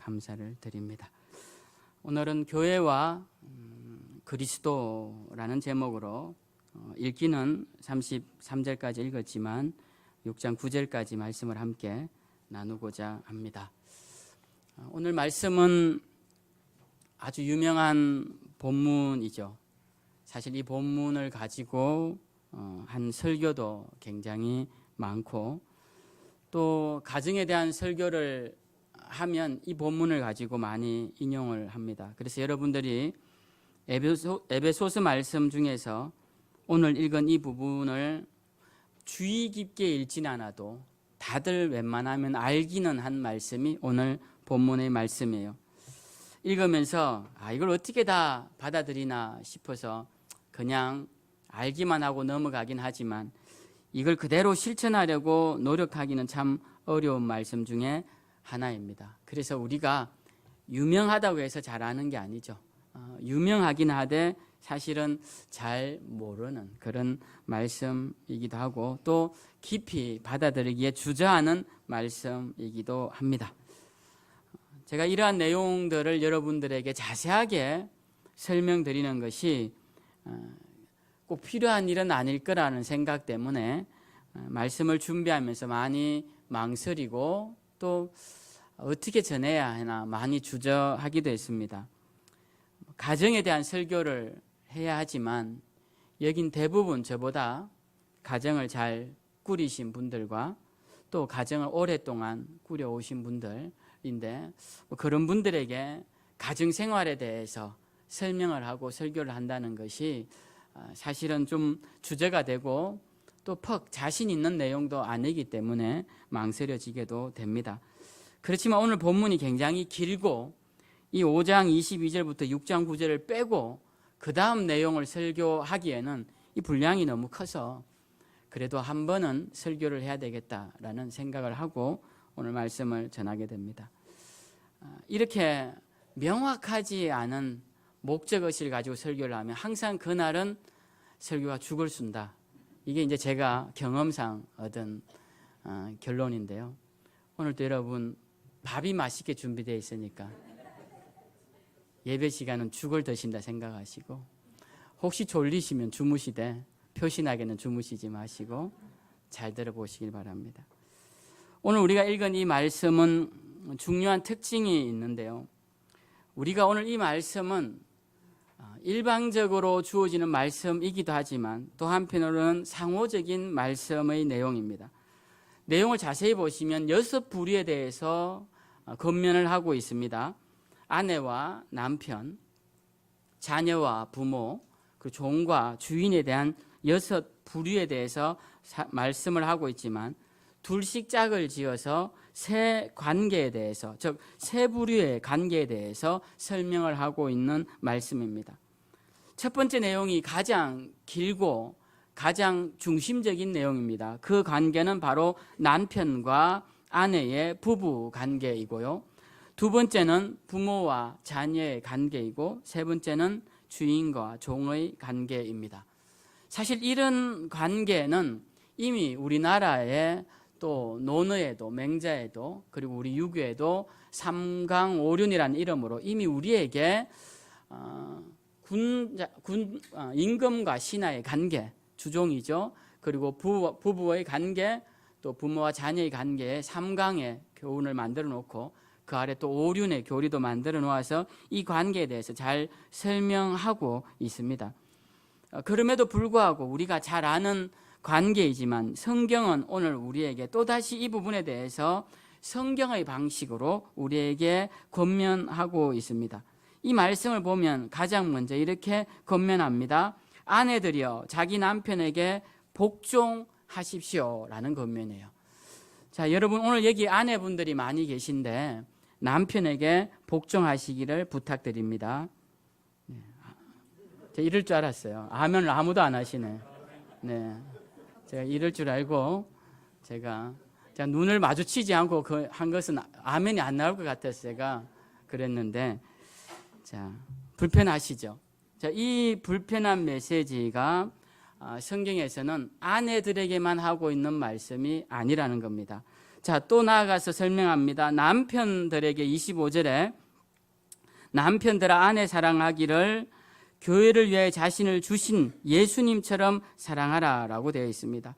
감사를 드립니다. 오늘은 교회와 그리스도라는 제목으로 읽기는 33절까지 읽었지만 6장 9절까지 말씀을 함께 나누고자 합니다. 오늘 말씀은 아주 유명한 본문이죠. 사실 이 본문을 가지고 한 설교도 굉장히 많고, 또 가정에 대한 설교를 하면 이 본문을 가지고 많이 인용을 합니다. 그래서 여러분들이 에베소서 말씀 중에서 오늘 읽은 이 부분을 주의 깊게 읽지는 않아도 다들 웬만하면 알기는 한 말씀이 오늘 본문의 말씀이에요. 읽으면서 이걸 어떻게 다 받아들이나 싶어서 그냥 알기만 하고 넘어가긴 하지만 이걸 그대로 실천하려고 노력하기는 참 어려운 말씀 중에 하나입니다. 그래서 우리가 유명하다고 해서 잘 아는 게 아니죠. 유명하긴 하되 사실은 잘 모르는 그런 말씀이기도 하고, 또 깊이 받아들이기에 주저하는 말씀이기도 합니다. 제가 이러한 내용들을 여러분들에게 자세하게 설명드리는 것이 꼭 필요한 일은 아닐 거라는 생각 때문에 말씀을 준비하면서 많이 망설이고 또 어떻게 전해야 하나 많이 주저하기도 했습니다. 가정에 대한 설교를 해야 하지만 여긴 대부분 저보다 가정을 잘 꾸리신 분들과 또 가정을 오랫동안 꾸려오신 분들인데, 그런 분들에게 가정생활에 대해서 설명을 하고 설교를 한다는 것이 사실은 좀 주제가 되고 또 퍽 자신 있는 내용도 아니기 때문에 망설여지게도 됩니다. 그렇지만 오늘 본문이 굉장히 길고 이 5장 22절부터 6장 9절을 빼고 그 다음 내용을 설교하기에는 이 분량이 너무 커서 그래도 한 번은 설교를 해야 되겠다라는 생각을 하고 오늘 말씀을 전하게 됩니다. 이렇게 명확하지 않은 목적의식을 가지고 설교를 하면 항상 그날은 설교가 죽을 쓴다. 이게 이제 제가 경험상 얻은 결론인데요. 오늘도 여러분 밥이 맛있게 준비되어 있으니까 예배 시간은 죽을 드신다 생각하시고, 혹시 졸리시면 주무시되 표신하게는 주무시지 마시고 잘 들어보시길 바랍니다. 오늘 우리가 읽은 이 말씀은 중요한 특징이 있는데요. 우리가 오늘 이 말씀은 일방적으로 주어지는 말씀이기도 하지만 또 한편으로는 상호적인 말씀의 내용입니다. 내용을 자세히 보시면 6부류에 대해서 권면을 하고 있습니다. 아내와 남편, 자녀와 부모, 그리고 종과 주인에 대한 6부류에 대해서 말씀을 하고 있지만 둘씩 짝을 지어서 세 관계에 대해서, 즉 세 부류의 관계에 대해서 설명을 하고 있는 말씀입니다. 첫 번째 내용이 가장 길고 가장 중심적인 내용입니다. 그 관계는 바로 남편과 아내의 부부 관계이고요. 두 번째는 부모와 자녀의 관계이고, 세 번째는 주인과 종의 관계입니다. 사실 이런 관계는 이미 우리나라의 또 논어에도 맹자에도 그리고 우리 유교에도 삼강오륜이라는 이름으로 이미 우리에게 임금과 신하의 관계, 주종이죠. 그리고 부부의 관계, 또 부모와 자녀의 관계에 삼강의 교훈을 만들어 놓고 그 아래 또 오륜의 교리도 만들어 놓아서 이 관계에 대해서 잘 설명하고 있습니다. 그럼에도 불구하고 우리가 잘 아는 관계이지만 성경은 오늘 우리에게 또다시 이 부분에 대해서 성경의 방식으로 우리에게 권면하고 있습니다. 이 말씀을 보면 가장 먼저 이렇게 권면합니다. 아내들이여 자기 남편에게 복종하십시오라는 권면이에요. 자, 여러분 오늘 여기 아내분들이 많이 계신데 남편에게 복종하시기를 부탁드립니다. 제가 이럴 줄 알았어요. 아멘을 아무도 안 하시네. 네, 제가 이럴 줄 알고 제가 눈을 마주치지 않고 한 것은 아멘이 안 나올 것 같아서 제가 그랬는데, 자, 불편하시죠? 자, 이 불편한 메시지가 성경에서는 아내들에게만 하고 있는 말씀이 아니라는 겁니다. 자, 또 나아가서 설명합니다. 남편들에게 25절에 남편들아 아내 사랑하기를 교회를 위해 자신을 주신 예수님처럼 사랑하라 라고 되어 있습니다.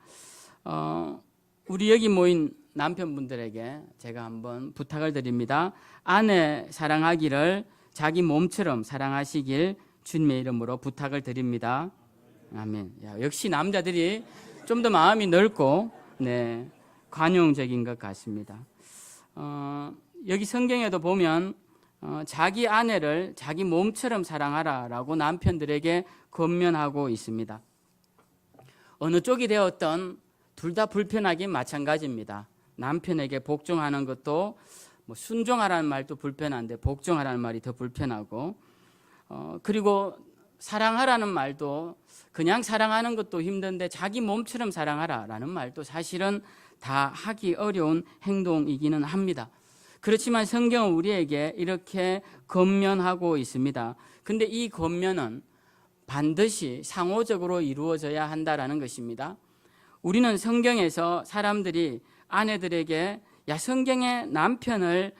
우리 여기 모인 남편분들에게 제가 한번 부탁을 드립니다. 아내 사랑하기를 자기 몸처럼 사랑하시길 주님의 이름으로 부탁을 드립니다. 아멘. 역시 남자들이 좀 더 마음이 넓고 관용적인 것 같습니다. 여기 성경에도 보면 자기 아내를 자기 몸처럼 사랑하라라고 남편들에게 권면하고 있습니다. 어느 쪽이 되었던 둘 다 불편하긴 마찬가지입니다. 남편에게 복종하는 것도 순종하라는 말도 불편한데 복종하라는 말이 더 불편하고, 그리고 사랑하라는 말도 그냥 사랑하는 것도 힘든데 자기 몸처럼 사랑하라라는 말도 사실은 다 하기 어려운 행동이기는 합니다. 그렇지만 성경은 우리에게 이렇게 권면하고 있습니다. 근데 이 권면은 반드시 상호적으로 이루어져야 한다라는 것입니다. 우리는 성경에서 사람들이 아내들에게 성경에 남편에게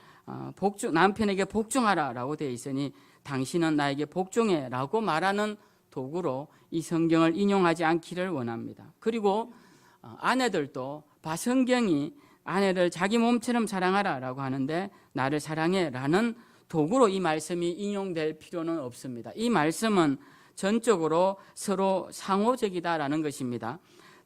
복종하라라고 되어 있으니 당신은 나에게 복종해라고 말하는 도구로 이 성경을 인용하지 않기를 원합니다. 그리고 아내들도 성경이 아내를 자기 몸처럼 사랑하라라고 하는데 나를 사랑해라는 도구로 이 말씀이 인용될 필요는 없습니다. 이 말씀은 전적으로 서로 상호적이다라는 것입니다.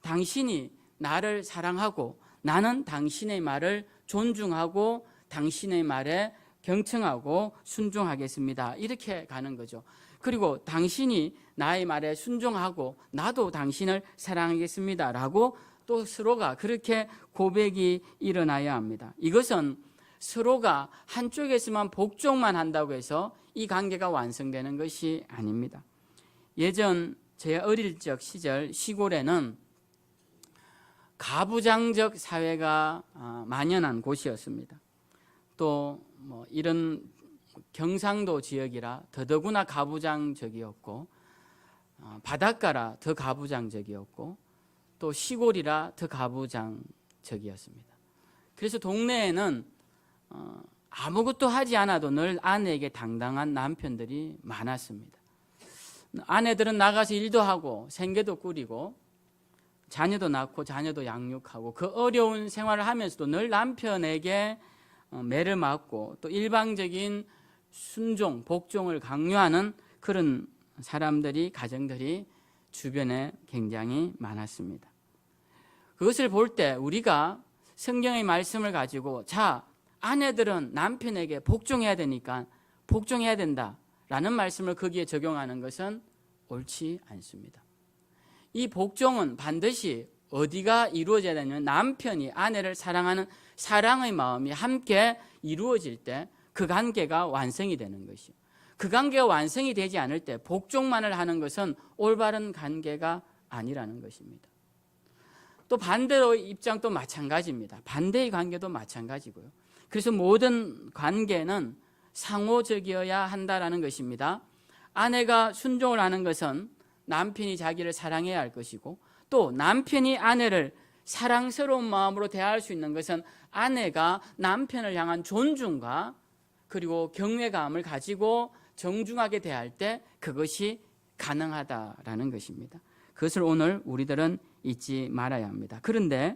당신이 나를 사랑하고 나는 당신의 말을 존중하고 당신의 말에 경청하고 순종하겠습니다. 이렇게 가는 거죠. 그리고 당신이 나의 말에 순종하고 나도 당신을 사랑하겠습니다 라고 또 서로가 그렇게 고백이 일어나야 합니다. 이것은 서로가 한쪽에서만 복종만 한다고 해서 이 관계가 완성되는 것이 아닙니다. 예전 제 어릴 적 시절 시골에는 가부장적 사회가 만연한 곳이었습니다. 또 이런 경상도 지역이라 더더구나 가부장적이었고, 바닷가라 더 가부장적이었고, 또 시골이라 더 가부장적이었습니다. 그래서 동네에는 아무것도 하지 않아도 늘 아내에게 당당한 남편들이 많았습니다. 아내들은 나가서 일도 하고 생계도 꾸리고 자녀도 낳고 자녀도 양육하고 그 어려운 생활을 하면서도 늘 남편에게 매를 맞고 또 일방적인 순종, 복종을 강요하는 그런 사람들이, 가정들이 주변에 굉장히 많았습니다. 그것을 볼 때 우리가 성경의 말씀을 가지고 아내들은 남편에게 복종해야 되니까 복종해야 된다라는 말씀을 거기에 적용하는 것은 옳지 않습니다. 이 복종은 반드시 어디가 이루어져야 되냐면 남편이 아내를 사랑하는 사랑의 마음이 함께 이루어질 때 그 관계가 완성이 되는 것이요. 그 관계가 완성이 되지 않을 때 복종만을 하는 것은 올바른 관계가 아니라는 것입니다. 또 반대로 입장도 마찬가지입니다. 반대의 관계도 마찬가지고요. 그래서 모든 관계는 상호적이어야 한다라는 것입니다. 아내가 순종을 하는 것은 남편이 자기를 사랑해야 할 것이고, 또 남편이 아내를 사랑스러운 마음으로 대할 수 있는 것은 아내가 남편을 향한 존중과 그리고 경외감을 가지고 정중하게 대할 때 그것이 가능하다라는 것입니다. 그것을 오늘 우리들은 잊지 말아야 합니다. 그런데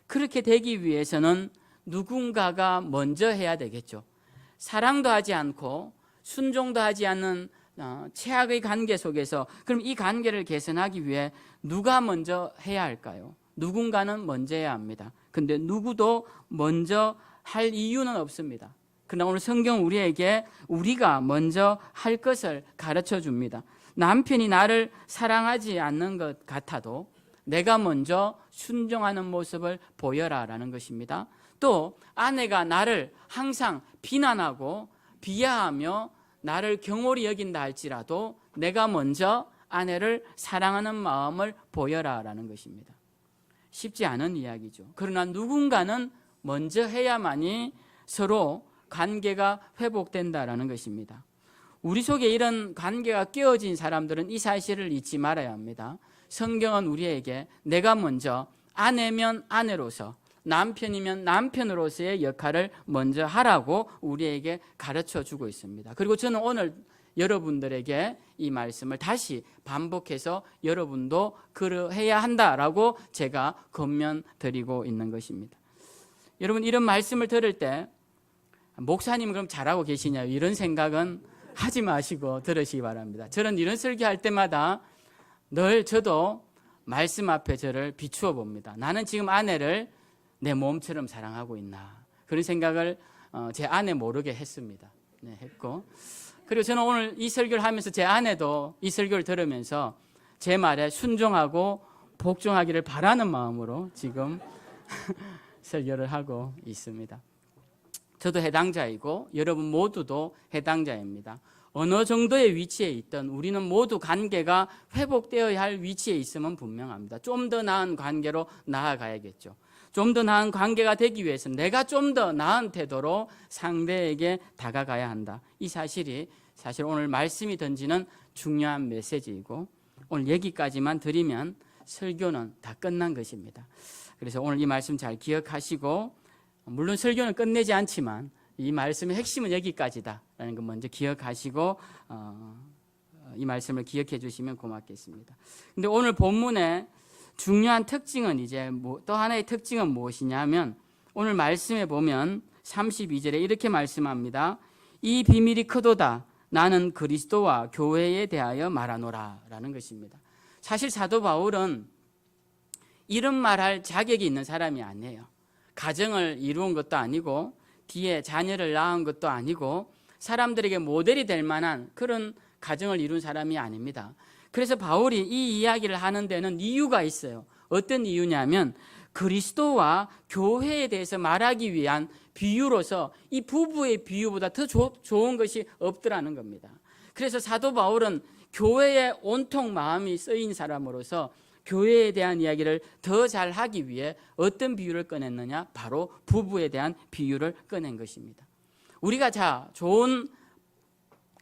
그렇게 되기 위해서는 누군가가 먼저 해야 되겠죠. 사랑도 하지 않고 순종도 하지 않는 최악의 관계 속에서 그럼 이 관계를 개선하기 위해 누가 먼저 해야 할까요? 누군가는 먼저 해야 합니다. 근데 누구도 먼저 할 이유는 없습니다. 그러나 오늘 성경은 우리에게 우리가 먼저 할 것을 가르쳐 줍니다. 남편이 나를 사랑하지 않는 것 같아도 내가 먼저 순종하는 모습을 보여라라는 것입니다. 또 아내가 나를 항상 비난하고 비하하며 나를 경홀히 여긴다 할지라도 내가 먼저 아내를 사랑하는 마음을 보여라라는 것입니다. 쉽지 않은 이야기죠. 그러나 누군가는 먼저 해야만이 서로 관계가 회복된다라는 것입니다. 우리 속에 이런 관계가 깨어진 사람들은 이 사실을 잊지 말아야 합니다. 성경은 우리에게 내가 먼저 아내면 아내로서 남편이면 남편으로서의 역할을 먼저 하라고 우리에게 가르쳐 주고 있습니다. 그리고 저는 오늘 여러분들에게 이 말씀을 다시 반복해서 여러분도 그러해야 한다라고 제가 권면드리고 있는 것입니다. 여러분, 이런 말씀을 들을 때 목사님 그럼 잘하고 계시냐 이런 생각은 하지 마시고 들으시기 바랍니다. 저는 이런 설교할 때마다 늘 저도 말씀 앞에 저를 비추어 봅니다. 나는 지금 아내를 내 몸처럼 사랑하고 있나, 그런 생각을 제 아내 모르게 했습니다. 네, 했고, 그리고 저는 오늘 이 설교를 하면서 제 아내도 이 설교를 들으면서 제 말에 순종하고 복종하기를 바라는 마음으로 지금 설교를 하고 있습니다. 저도 해당자이고 여러분 모두도 해당자입니다. 어느 정도의 위치에 있든 우리는 모두 관계가 회복되어야 할 위치에 있으면 분명합니다. 좀 더 나은 관계로 나아가야겠죠. 좀 더 나은 관계가 되기 위해서는 내가 좀 더 나은 태도로 상대에게 다가가야 한다. 이 사실이 사실 오늘 말씀이 던지는 중요한 메시지이고, 오늘 얘기까지만 드리면 설교는 다 끝난 것입니다. 그래서 오늘 이 말씀 잘 기억하시고, 물론 설교는 끝내지 않지만 이 말씀의 핵심은 여기까지다라는 거 먼저 기억하시고 이 말씀을 기억해 주시면 고맙겠습니다. 근데 오늘 본문의 중요한 특징은 이제 또 하나의 특징은 무엇이냐면, 오늘 말씀에 보면 32절에 이렇게 말씀합니다. 이 비밀이 크도다. 나는 그리스도와 교회에 대하여 말하노라 라는 것입니다. 사실 사도 바울은 이런 말할 자격이 있는 사람이 아니에요. 가정을 이루은 것도 아니고 뒤에 자녀를 낳은 것도 아니고 사람들에게 모델이 될 만한 그런 가정을 이룬 사람이 아닙니다. 그래서 바울이 이 이야기를 하는 데는 이유가 있어요. 어떤 이유냐면 그리스도와 교회에 대해서 말하기 위한 비유로서 이 부부의 비유보다 더 좋은 것이 없더라는 겁니다. 그래서 사도 바울은 교회에 온통 마음이 쓰인 사람으로서 교회에 대한 이야기를 더 잘하기 위해 어떤 비유를 꺼냈느냐? 바로 부부에 대한 비유를 꺼낸 것입니다. 우리가 좋은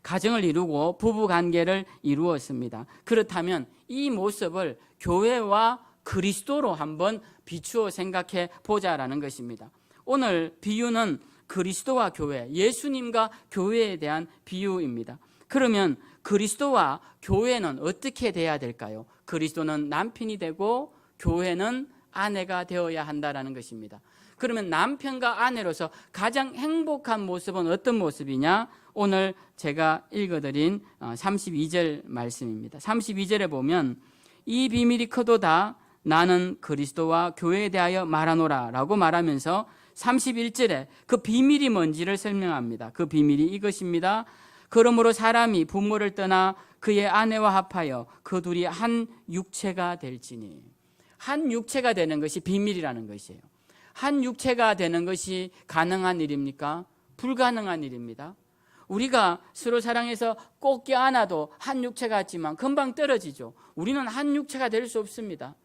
가정을 이루고 부부관계를 이루었습니다. 그렇다면 이 모습을 교회와 그리스도로 한번 비추어 생각해 보자라는 것입니다. 오늘 비유는 그리스도와 교회, 예수님과 교회에 대한 비유입니다. 그러면 그리스도와 교회는 어떻게 돼야 될까요? 그리스도는 남편이 되고 교회는 아내가 되어야 한다라는 것입니다. 그러면 남편과 아내로서 가장 행복한 모습은 어떤 모습이냐? 오늘 제가 읽어드린 32절 말씀입니다. 32절에 보면 이 비밀이 크도다. 나는 그리스도와 교회에 대하여 말하노라 라고 말하면서 31절에 그 비밀이 뭔지를 설명합니다. 그 비밀이 이것입니다. 그러므로 사람이 부모를 떠나 그의 아내와 합하여 그 둘이 한 육체가 될지니. 한 육체가 되는 것이 비밀이라는 것이에요. 한 육체가 되는 것이 가능한 일입니까? 불가능한 일입니다. 우리가 서로 사랑해서 꼭 껴안아도 한 육체 같지만 금방 떨어지죠. 우리는 한 육체가 될 수 없습니다.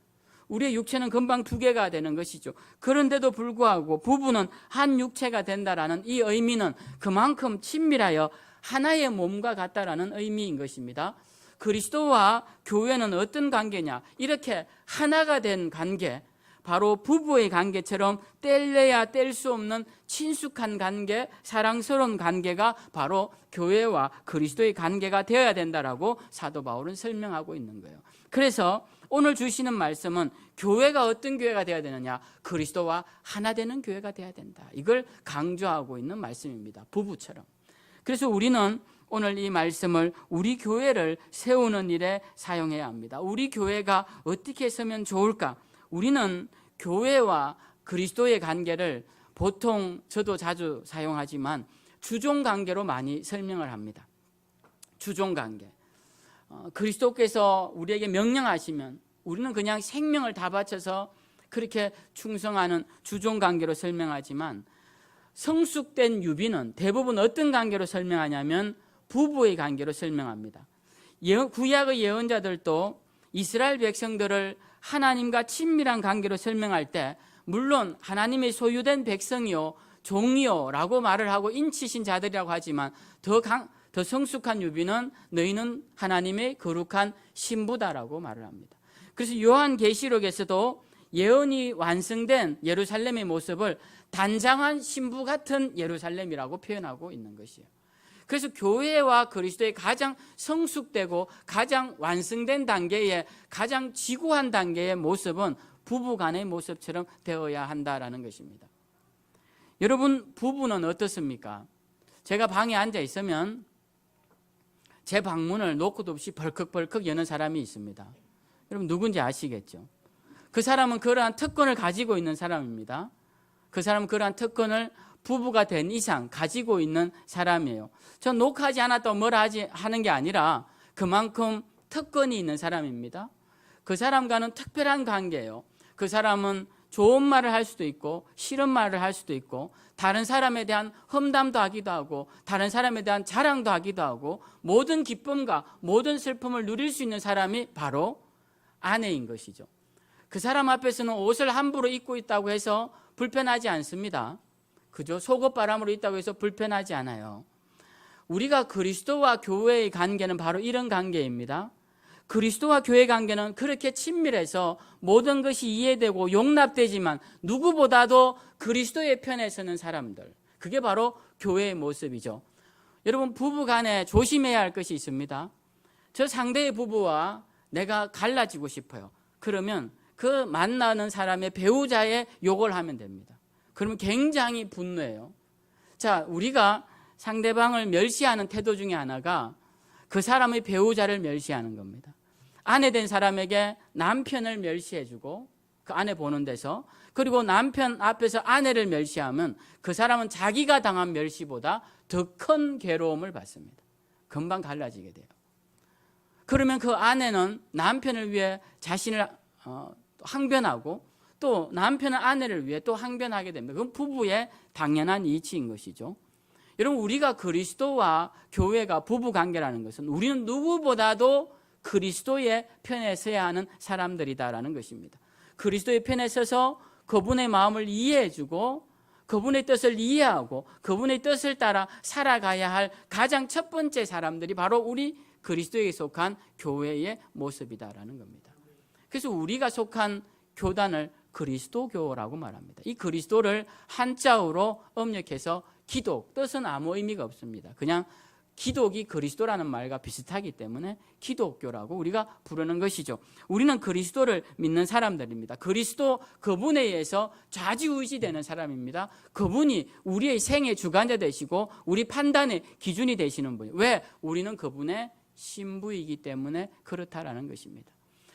우리의 육체는 금방 두 개가 되는 것이죠. 그런데도 불구하고 부부는 한 육체가 된다라는 이 의미는 그만큼 친밀하여 하나의 몸과 같다라는 의미인 것입니다. 그리스도와 교회는 어떤 관계냐? 이렇게 하나가 된 관계, 바로 부부의 관계처럼 뗄래야 뗄 수 없는 친숙한 관계, 사랑스러운 관계가 바로 교회와 그리스도의 관계가 되어야 된다라고 사도 바울은 설명하고 있는 거예요. 그래서 오늘 주시는 말씀은 교회가 어떤 교회가 되어야 되느냐? 그리스도와 하나 되는 교회가 되어야 된다. 이걸 강조하고 있는 말씀입니다. 부부처럼. 그래서 우리는 오늘 이 말씀을 우리 교회를 세우는 일에 사용해야 합니다. 우리 교회가 어떻게 서면 좋을까? 우리는 교회와 그리스도의 관계를 보통 저도 자주 사용하지만 주종관계로 많이 설명을 합니다. 주종관계. 그리스도께서 우리에게 명령하시면 우리는 그냥 생명을 다 바쳐서 그렇게 충성하는 주종관계로 설명하지만, 성숙된 유비는 대부분 어떤 관계로 설명하냐면 부부의 관계로 설명합니다. 구약의 예언자들도 이스라엘 백성들을 하나님과 친밀한 관계로 설명할 때 물론 하나님의 소유된 백성이요 종이요 라고 말을 하고 인치신 자들이라고 하지만 더 성숙한 유비는 너희는 하나님의 거룩한 신부다라고 말을 합니다. 그래서 요한계시록에서도 예언이 완성된 예루살렘의 모습을 단장한 신부 같은 예루살렘이라고 표현하고 있는 것이에요. 그래서 교회와 그리스도의 가장 성숙되고 가장 완성된 단계의 가장 지구한 단계의 모습은 부부간의 모습처럼 되어야 한다라는 것입니다. 여러분, 부부는 어떻습니까? 제가 방에 앉아 있으면 제 방문을 노크도 없이 벌컥벌컥 여는 사람이 있습니다. 여러분 누군지 아시겠죠? 그 사람은 그러한 특권을 가지고 있는 사람입니다. 그 사람은 그러한 특권을 부부가 된 이상 가지고 있는 사람이에요. 전 녹화하지 않았다고 뭐라 하는 게 아니라 그만큼 특권이 있는 사람입니다. 그 사람과는 특별한 관계예요. 그 사람은 좋은 말을 할 수도 있고 싫은 말을 할 수도 있고 다른 사람에 대한 험담도 하기도 하고 다른 사람에 대한 자랑도 하기도 하고 모든 기쁨과 모든 슬픔을 누릴 수 있는 사람이 바로 아내인 것이죠. 그 사람 앞에서는 옷을 함부로 입고 있다고 해서 불편하지 않습니다. 그죠? 속옷바람으로 있다고 해서 불편하지 않아요. 우리가 그리스도와 교회의 관계는 바로 이런 관계입니다. 그리스도와 교회 관계는 그렇게 친밀해서 모든 것이 이해되고 용납되지만 누구보다도 그리스도의 편에 서는 사람들, 그게 바로 교회의 모습이죠. 여러분, 부부 간에 조심해야 할 것이 있습니다. 저 상대의 부부와 내가 갈라지고 싶어요. 그러면 그 만나는 사람의 배우자의 욕을 하면 됩니다. 그러면 굉장히 분노해요. 자, 우리가 상대방을 멸시하는 태도 중에 하나가 그 사람의 배우자를 멸시하는 겁니다. 아내 된 사람에게 남편을 멸시해주고 그 아내 보는 데서, 그리고 남편 앞에서 아내를 멸시하면 그 사람은 자기가 당한 멸시보다 더 큰 괴로움을 받습니다. 금방 갈라지게 돼요. 그러면 그 아내는 남편을 위해 자신을 항변하고 또 남편은 아내를 위해 또 항변하게 됩니다. 그건 부부의 당연한 이치인 것이죠. 여러분, 우리가 그리스도와 교회가 부부관계라는 것은 우리는 누구보다도 그리스도의 편에 서야 하는 사람들이다라는 것입니다. 그리스도의 편에 서서 그분의 마음을 이해해주고 그분의 뜻을 이해하고 그분의 뜻을 따라 살아가야 할 가장 첫 번째 사람들이 바로 우리 그리스도에 속한 교회의 모습이다라는 겁니다. 그래서 우리가 속한 교단을 그리스도교라고 말합니다. 이 그리스도를 한자어로 음력해서 기독, 뜻은 아무 의미가 없습니다. 그냥 기독이 그리스도라는 말과 비슷하기 때문에 기독교라고 우리가 부르는 것이죠. 우리는 그리스도를 믿는 사람들입니다. 그리스도, 그분에 의해서 좌지우지되는 사람입니다. 그분이 우리의 생의 주관자 되시고 우리 판단의 기준이 되시는 분이에요. 왜? 우리는 그분의 신부이기 때문에 그렇다라는 것입니다.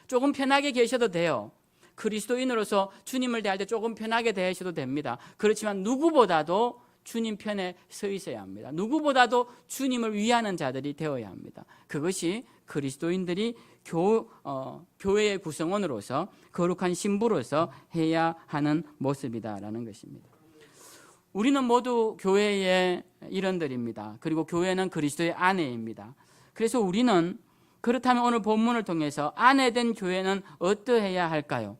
조금 편하게 계셔도 돼요. 그리스도인으로서 주님을 대할 때 조금 편하게 대하셔도 됩니다. 그렇지만 누구보다도 주님 편에 서 있어야 합니다. 누구보다도 주님을 위하는 자들이 되어야 합니다. 그것이 그리스도인들이 교회의 구성원으로서 거룩한 신부로서 해야 하는 모습이다라는 것입니다. 우리는 모두 교회의 일원들입니다. 그리고 교회는 그리스도의 아내입니다. 그래서 우리는 그렇다면 오늘 본문을 통해서 아내된 교회는 어떠해야 할까요?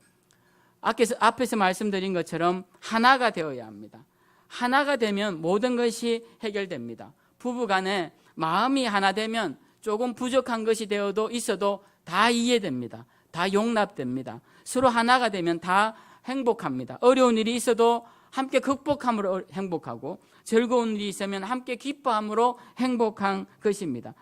앞에서 말씀드린 것처럼 하나가 되어야 합니다. 하나가 되면 모든 것이 해결됩니다. 부부간에 마음이 하나 되면 조금 부족한 것이 되어도 있어도 다 이해됩니다. 다 용납됩니다. 서로 하나가 되면 다 행복합니다. 어려운 일이 있어도 함께 극복함으로 행복하고 즐거운 일이 있으면 함께 기뻐함으로 행복한 것입니다.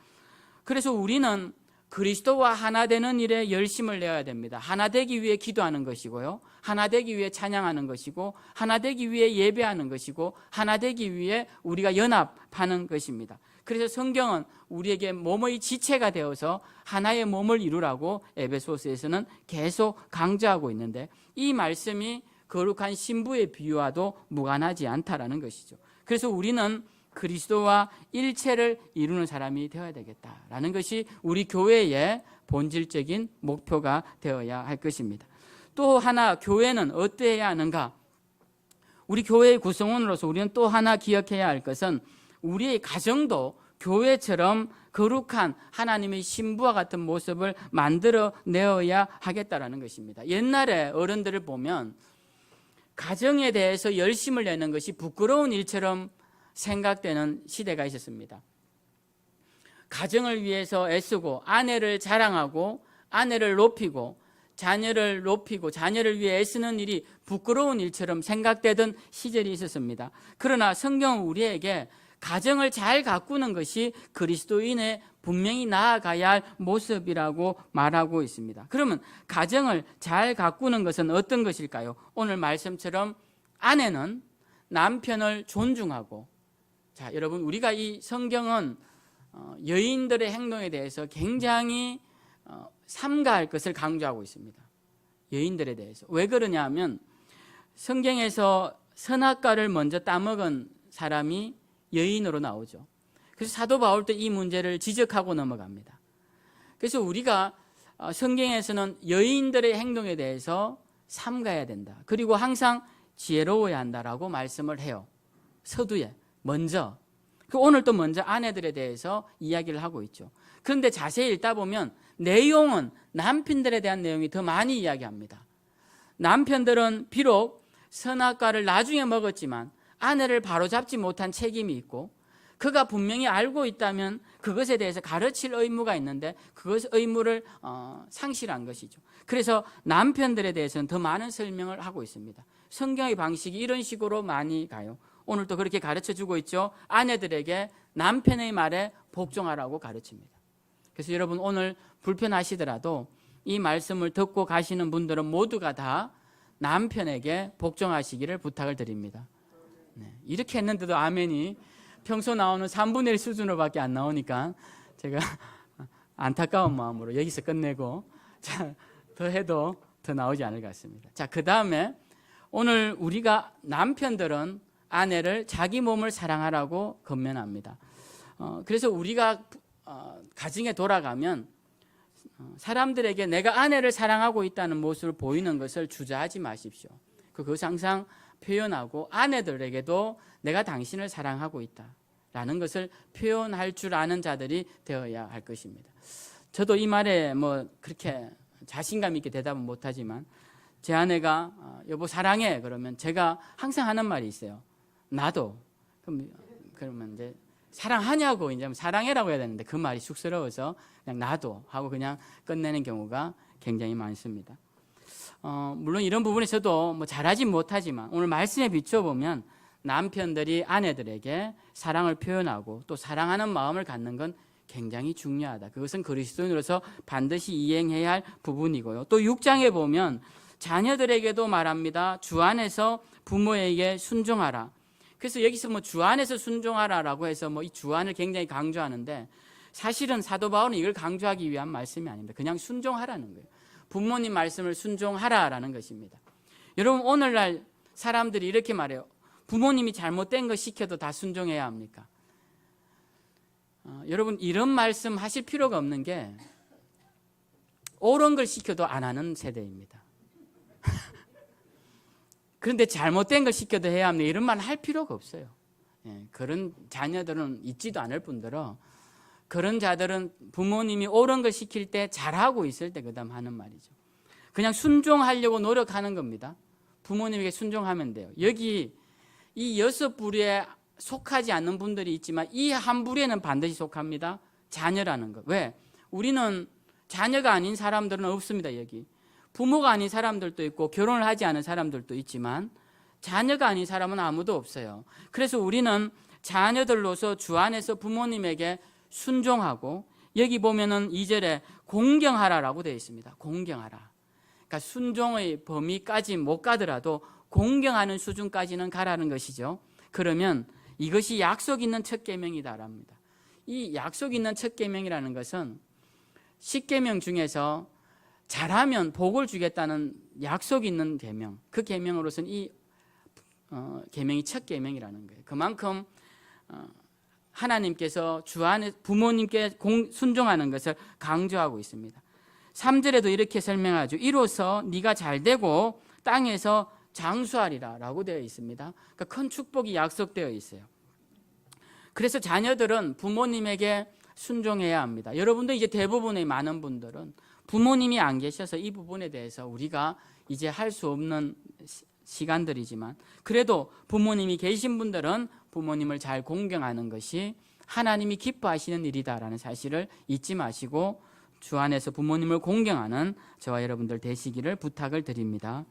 그래서 우리는 그리스도와 하나 되는 일에 열심을 내야 됩니다. 하나 되기 위해 기도하는 것이고요. 하나 되기 위해 찬양하는 것이고 하나 되기 위해 예배하는 것이고 하나 되기 위해 우리가 연합하는 것입니다. 그래서 성경은 우리에게 몸의 지체가 되어서 하나의 몸을 이루라고 에베소서에서는 계속 강조하고 있는데 이 말씀이 거룩한 신부의 비유와도 무관하지 않다라는 것이죠. 그래서 우리는 그리스도와 일체를 이루는 사람이 되어야 되겠다라는 것이 우리 교회의 본질적인 목표가 되어야 할 것입니다. 또 하나, 교회는 어떠해야 하는가? 우리 교회의 구성원으로서 우리는 또 하나 기억해야 할 것은 우리의 가정도 교회처럼 거룩한 하나님의 신부와 같은 모습을 만들어내어야 하겠다라는 것입니다. 옛날에 어른들을 보면 가정에 대해서 열심을 내는 것이 부끄러운 일처럼 생각되는 시대가 있었습니다. 가정을 위해서 애쓰고 아내를 자랑하고 아내를 높이고 자녀를 높이고 자녀를 위해 애쓰는 일이 부끄러운 일처럼 생각되던 시절이 있었습니다. 그러나 성경은 우리에게 가정을 잘 가꾸는 것이 그리스도인의 분명히 나아가야 할 모습이라고 말하고 있습니다. 그러면 가정을 잘 가꾸는 것은 어떤 것일까요? 오늘 말씀처럼 아내는 남편을 존중하고, 자, 여러분, 우리가 이 성경은 여인들의 행동에 대해서 굉장히 삼가할 것을 강조하고 있습니다. 여인들에 대해서. 왜 그러냐 하면 성경에서 선악과를 먼저 따먹은 사람이 여인으로 나오죠. 그래서 사도 바울도 이 문제를 지적하고 넘어갑니다. 그래서 우리가 성경에서는 여인들의 행동에 대해서 삼가야 된다. 그리고 항상 지혜로워야 한다라고 말씀을 해요. 서두에 먼저. 오늘 또 먼저 아내들에 대해서 이야기를 하고 있죠. 그런데 자세히 읽다 보면 내용은 남편들에 대한 내용이 더 많이 이야기합니다. 남편들은 비록 선악과를 나중에 먹었지만 아내를 바로잡지 못한 책임이 있고, 그가 분명히 알고 있다면 그것에 대해서 가르칠 의무가 있는데 그 의무를 상실한 것이죠. 그래서 남편들에 대해서는 더 많은 설명을 하고 있습니다. 성경의 방식이 이런 식으로 많이 가요. 오늘도 그렇게 가르쳐주고 있죠. 아내들에게 남편의 말에 복종하라고 가르칩니다. 그래서 여러분, 오늘 불편하시더라도 이 말씀을 듣고 가시는 분들은 모두가 다 남편에게 복종하시기를 부탁을 드립니다. 네, 이렇게 했는데도 아멘이 평소 나오는 3분의 1 수준으로밖에 안 나오니까 제가 안타까운 마음으로 여기서 끝내고, 자, 더 해도 더 나오지 않을 것 같습니다. 자, 그 다음에 오늘 우리가 남편들은 아내를 자기 몸을 사랑하라고 권면합니다. 그래서 우리가 가정에 돌아가면 사람들에게 내가 아내를 사랑하고 있다는 모습을 보이는 것을 주저하지 마십시오. 그것을 항상 표현하고 아내들에게도 내가 당신을 사랑하고 있다라는 것을 표현할 줄 아는 자들이 되어야 할 것입니다. 저도 이 말에 뭐 그렇게 자신감 있게 대답은 못하지만 제 아내가 여보 사랑해 그러면 제가 항상 하는 말이 있어요. 나도. 그러면 이제 사랑하냐고 이제 사랑해라고 해야 되는데 그 말이 쑥스러워서 그냥 나도 하고 그냥 끝내는 경우가 굉장히 많습니다. 물론 이런 부분에서도 뭐 잘하지 못하지만 오늘 말씀에 비춰보면 남편들이 아내들에게 사랑을 표현하고 또 사랑하는 마음을 갖는 건 굉장히 중요하다. 그것은 그리스도인으로서 반드시 이행해야 할 부분이고요. 또 6장에 보면 자녀들에게도 말합니다. 주 안에서 부모에게 순종하라. 그래서 여기서 뭐 주 안에서 순종하라라고 해서 뭐 이 주 안을 굉장히 강조하는데 사실은 사도 바울은 이걸 강조하기 위한 말씀이 아닙니다. 그냥 순종하라는 거예요. 부모님 말씀을 순종하라라는 것입니다. 여러분, 오늘날 사람들이 이렇게 말해요. 부모님이 잘못된 거 시켜도 다 순종해야 합니까? 여러분, 이런 말씀 하실 필요가 없는 게 옳은 걸 시켜도 안 하는 세대입니다. 그런데 잘못된 걸 시켜도 해야 합니다. 이런 말 할 필요가 없어요. 그런 자녀들은 있지도 않을 뿐더러 그런 자들은 부모님이 옳은 걸 시킬 때 잘하고 있을 때 그다음 하는 말이죠. 그냥 순종하려고 노력하는 겁니다. 부모님에게 순종하면 돼요. 여기 이 6부류에 속하지 않는 분들이 있지만 이 한 부류에는 반드시 속합니다. 자녀라는 것. 왜? 우리는 자녀가 아닌 사람들은 없습니다. 여기 부모가 아닌 사람들도 있고 결혼을 하지 않은 사람들도 있지만 자녀가 아닌 사람은 아무도 없어요. 그래서 우리는 자녀들로서 주 안에서 부모님에게 순종하고, 여기 보면은 2절에 공경하라라고 되어 있습니다. 공경하라. 그러니까 순종의 범위까지 못 가더라도 공경하는 수준까지는 가라는 것이죠. 그러면 이것이 약속 있는 첫 계명이다랍니다. 이 약속 있는 첫 계명이라는 것은 10계명 중에서 잘하면 복을 주겠다는 약속 있는 계명, 그 계명으로서는 이 계명이 첫 계명이라는 거예요. 그만큼 하나님께서 주 안에 부모님께 순종하는 것을 강조하고 있습니다. 3절에도 이렇게 설명하죠. 이로써 네가 잘되고 땅에서 장수하리라 라고 되어 있습니다. 그러니까 큰 축복이 약속되어 있어요. 그래서 자녀들은 부모님에게 순종해야 합니다. 여러분도 이제 대부분의 많은 분들은 부모님이 안 계셔서 이 부분에 대해서 우리가 이제 할 수 없는 시간들이지만, 그래도 부모님이 계신 분들은 부모님을 잘 공경하는 것이 하나님이 기뻐하시는 일이다라는 사실을 잊지 마시고, 주 안에서 부모님을 공경하는 저와 여러분들 되시기를 부탁을 드립니다.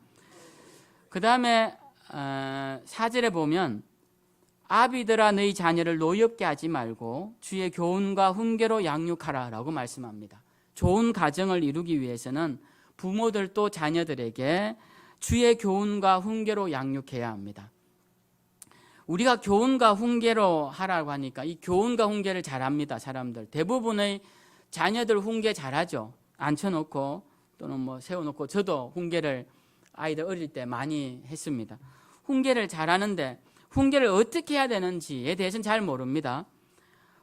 그 다음에 4절에 보면 아비들아 너희 자녀를 노엽게 하지 말고 주의 교훈과 훈계로 양육하라 라고 말씀합니다. 좋은 가정을 이루기 위해서는 부모들도 자녀들에게 주의 교훈과 훈계로 양육해야 합니다. 우리가 교훈과 훈계로 하라고 하니까 이 교훈과 훈계를 잘합니다. 사람들 대부분의 자녀들 훈계 잘하죠. 앉혀놓고 또는 뭐 세워놓고, 저도 훈계를 아이들 어릴 때 많이 했습니다. 훈계를 잘하는데 훈계를 어떻게 해야 되는지에 대해서는 잘 모릅니다.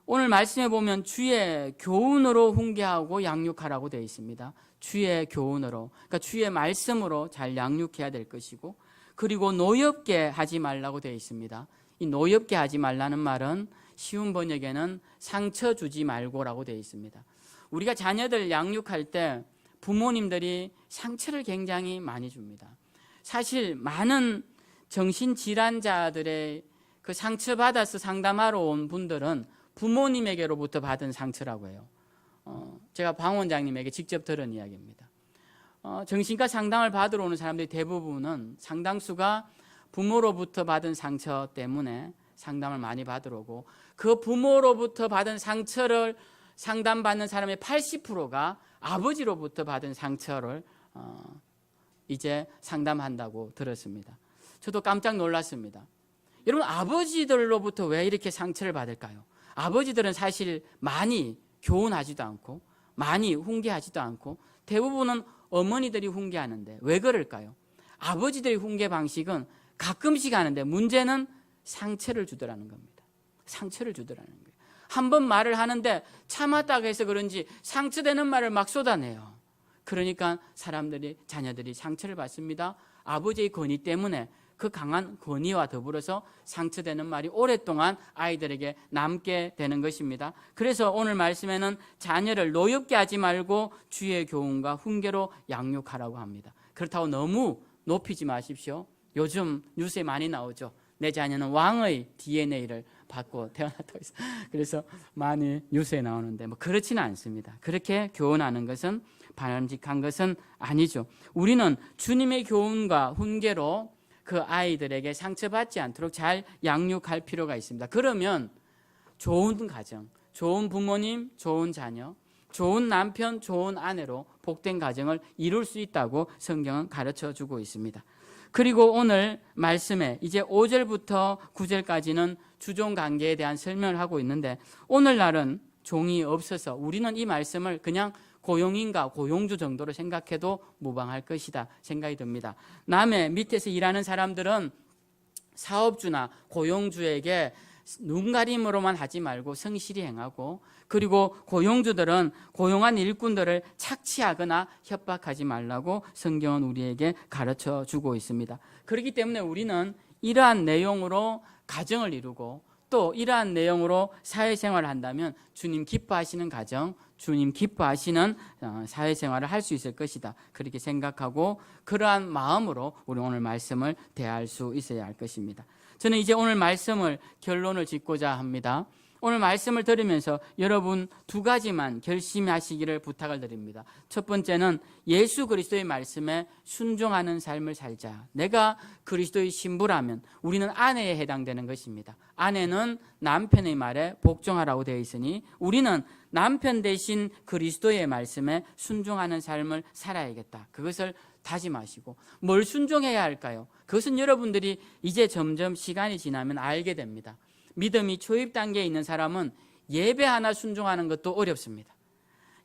오늘 말씀해 보면 주의 교훈으로 훈계하고 양육하라고 되어 있습니다. 주의 교훈으로, 그러니까 주의 말씀으로 잘 양육해야 될 것이고, 그리고 노엽게 하지 말라고 되어 있습니다. 이 노엽게 하지 말라는 말은 쉬운 번역에는 상처 주지 말고라고 되어 있습니다. 우리가 자녀들 양육할 때 부모님들이 상처를 굉장히 많이 줍니다. 사실 많은 정신질환자들의 그 상처받아서 상담하러 온 분들은 부모님에게로부터 받은 상처라고 해요. 제가 방 원장님에게 직접 들은 이야기입니다. 정신과 상담을 받으러 오는 사람들이 대부분은 상당수가 부모로부터 받은 상처 때문에 상담을 많이 받으러 오고, 그 부모로부터 받은 상처를 상담받는 사람의 80%가 아버지로부터 받은 상처를 이제 상담한다고 들었습니다. 저도 깜짝 놀랐습니다. 여러분, 아버지들로부터 왜 이렇게 상처를 받을까요? 아버지들은 사실 많이 교훈하지도 않고 많이 훈계하지도 않고 대부분은 어머니들이 훈계하는데 왜 그럴까요? 아버지들의 훈계 방식은 가끔씩 하는데 문제는 상처를 주더라는 겁니다. 상처를 주더라는 거예요. 한 번 말을 하는데 참았다고 해서 그런지 상처되는 말을 막 쏟아내요. 그러니까 사람들이, 자녀들이 상처를 받습니다. 아버지의 권위 때문에 그 강한 권위와 더불어서 상처되는 말이 오랫동안 아이들에게 남게 되는 것입니다. 그래서 오늘 말씀에는 자녀를 노엽게 하지 말고 주의 교훈과 훈계로 양육하라고 합니다. 그렇다고 너무 높이지 마십시오. 요즘 뉴스에 많이 나오죠. 내 자녀는 왕의 DNA를 받고 태어났다고 해서, 그래서 많이 뉴스에 나오는데 뭐 그렇지는 않습니다. 그렇게 교훈하는 것은 바람직한 것은 아니죠. 우리는 주님의 교훈과 훈계로 그 아이들에게 상처받지 않도록 잘 양육할 필요가 있습니다. 그러면 좋은 가정, 좋은 부모님, 좋은 자녀, 좋은 남편, 좋은 아내로 복된 가정을 이룰 수 있다고 성경은 가르쳐주고 있습니다. 그리고 오늘 말씀에 이제 5절부터 9절까지는 주종관계에 대한 설명을 하고 있는데, 오늘날은 종이 없어서 우리는 이 말씀을 그냥 고용인과 고용주 정도로 생각해도 무방할 것이다 생각이 듭니다. 남의 밑에서 일하는 사람들은 사업주나 고용주에게 눈가림으로만 하지 말고 성실히 행하고, 그리고 고용주들은 고용한 일꾼들을 착취하거나 협박하지 말라고 성경은 우리에게 가르쳐 주고 있습니다. 그렇기 때문에 우리는 이러한 내용으로 가정을 이루고 또 이러한 내용으로 사회생활을 한다면 주님 기뻐하시는 가정, 주님 기뻐하시는 사회생활을 할 수 있을 것이다, 그렇게 생각하고 그러한 마음으로 우리 오늘 말씀을 대할 수 있어야 할 것입니다. 저는 이제 오늘 말씀을 결론을 짓고자 합니다. 오늘 말씀을 들으면서 여러분 두 가지만 결심하시기를 부탁을 드립니다. 첫 번째는 예수 그리스도의 말씀에 순종하는 삶을 살자. 내가 그리스도의 신부라면 우리는 아내에 해당되는 것입니다. 아내는 남편의 말에 복종하라고 되어 있으니 우리는 남편 대신 그리스도의 말씀에 순종하는 삶을 살아야겠다. 그것을 다짐하시고, 뭘 순종해야 할까요? 그것은 여러분들이 이제 점점 시간이 지나면 알게 됩니다. 믿음이 초입 단계에 있는 사람은 예배 하나 순종하는 것도 어렵습니다.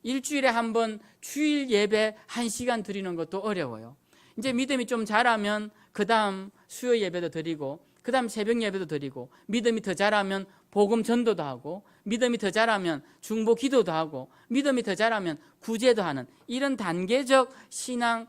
일주일에 한 번 주일 예배 1시간 드리는 것도 어려워요. 이제 믿음이 좀 자라면 그 다음 수요 예배도 드리고, 그 다음 새벽 예배도 드리고, 믿음이 더 자라면 복음 전도도 하고, 믿음이 더 자라면 중보 기도도 하고, 믿음이 더 자라면 구제도 하는 이런 단계적 신앙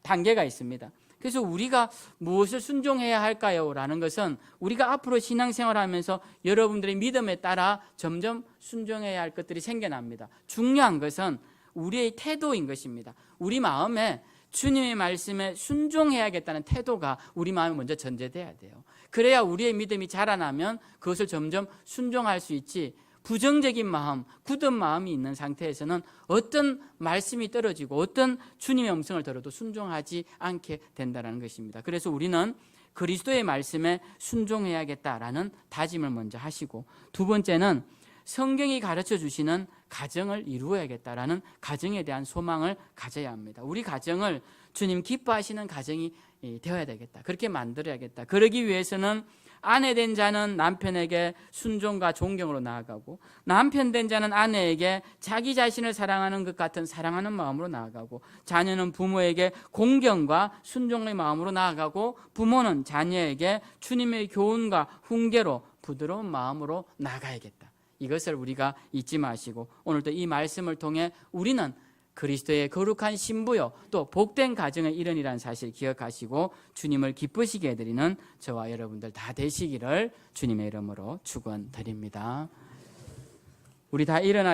단계가 있습니다. 그래서 우리가 무엇을 순종해야 할까요? 라는 것은 우리가 앞으로 신앙생활하면서 여러분들의 믿음에 따라 점점 순종해야 할 것들이 생겨납니다. 중요한 것은 우리의 태도인 것입니다. 우리 마음에 주님의 말씀에 순종해야겠다는 태도가 우리 마음에 먼저 전제돼야 돼요. 그래야 우리의 믿음이 자라나면 그것을 점점 순종할 수 있지, 부정적인 마음, 굳은 마음이 있는 상태에서는 어떤 말씀이 떨어지고 어떤 주님의 음성을 들어도 순종하지 않게 된다는 것입니다. 그래서 우리는 그리스도의 말씀에 순종해야겠다라는 다짐을 먼저 하시고, 두 번째는 성경이 가르쳐 주시는 가정을 이루어야겠다라는 가정에 대한 소망을 가져야 합니다. 우리 가정을 주님 기뻐하시는 가정이 되어야 되겠다. 그렇게 만들어야겠다. 그러기 위해서는 아내 된 자는 남편에게 순종과 존경으로 나아가고, 남편 된 자는 아내에게 자기 자신을 사랑하는 것 같은 사랑하는 마음으로 나아가고, 자녀는 부모에게 공경과 순종의 마음으로 나아가고, 부모는 자녀에게 주님의 교훈과 훈계로 부드러운 마음으로 나아가야겠다. 이것을 우리가 잊지 마시고, 오늘도 이 말씀을 통해 우리는 그리스도의 거룩한 신부요 또 복된 가정의 일원이라는 사실 기억하시고 주님을 기쁘시게 해드리는 저와 여러분들 다 되시기를 주님의 이름으로 축원드립니다. 우리 다 일어나